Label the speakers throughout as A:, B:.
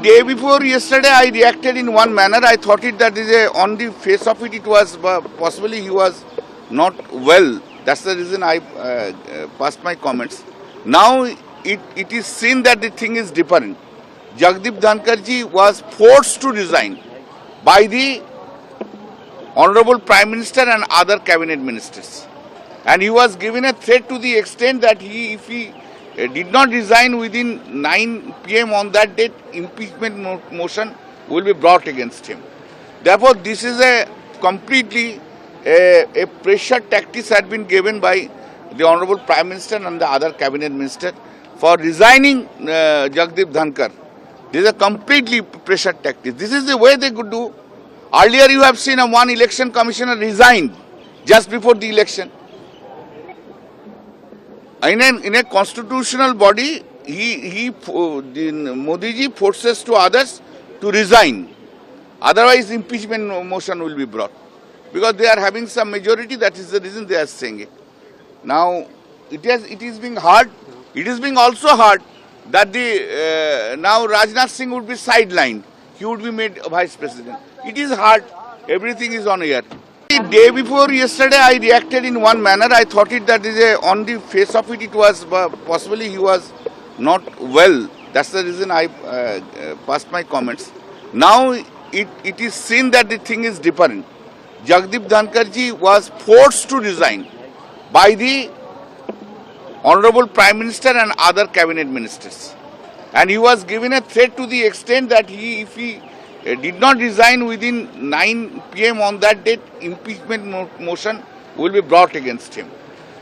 A: day before yesterday, I reacted in one manner. I thought it that is on the face of it, it was possibly he was not well. That's the reason I passed my comments. Now it is seen that the thing is different. Jagdeep Dhankarji was forced to resign by the Honorable Prime Minister and other cabinet ministers. And he was given a threat to the extent that if he did not resign within 9 p.m. on that date, impeachment motion will be brought against him. Therefore, this is a completely a pressure tactics had been given by the Honorable Prime Minister and the other cabinet minister for resigning Jagdeep Dhankar. This is a completely pressure tactics. This is the way they could do. Earlier you have seen one election commissioner resigned just before the election. In a constitutional body, Modi ji forces to others to resign. Otherwise, impeachment motion will be brought. Because they are having some majority, that is the reason they are saying it. Now, it is being hard. It is being also hard that now Rajnath Singh would be sidelined. He would be made vice president. It is hard. Everything is on air. The day before yesterday, I reacted in one manner. I thought it that is on the face of it, it was possibly he was not well. That's the reason I passed my comments. Now it is seen that the thing is different. Jagdeep Dhankarji was forced to resign by the Honorable Prime Minister and other cabinet ministers. And he was given a threat to the extent that if he did not resign within 9 p.m. on that date, impeachment motion will be brought against him.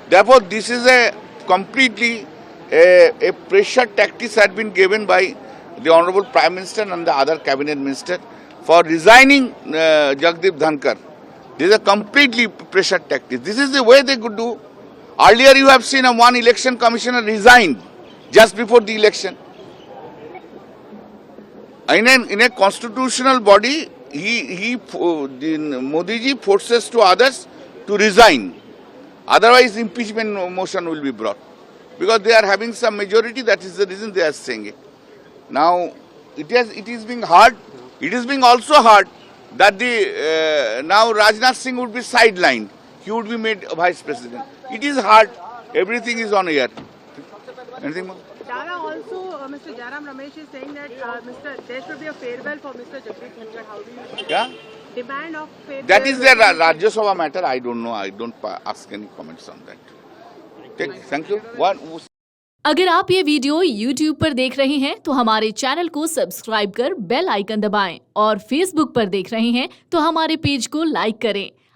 A: Therefore, this is a completely a pressure tactics had been given by the Honorable Prime Minister and the other cabinet minister for resigning Jagdeep Dhankar. This is a completely pressure tactics. This is the way they could do. Earlier you have seen one election commissioner resigned just before the election. In a constitutional body, Modi ji forces to others to resign. Otherwise, impeachment motion will be brought. Because they are having some majority, that is the reason they are saying it. Now, it is being hard. It is being also hard that now Rajnath Singh would be sidelined. He would be made vice president. It is hard. Everything is on air. Anything more?
B: Dara also, Mr. Jairam Ramesh is saying that there should be a farewell for Mr. Jagdeep Dhankar. How do you demand of farewell?
A: That is the Rajya Sabha matter. I don't know. I don't ask any comments on that. Thank you.
C: अगर आप ये video YouTube पर देख रहे हैं तो हमारे channel को सब्सक्राइब कर बेल आइकन दबाएं और Facebook पर देख रहे हैं तो हमारे पेज को लाइक करें।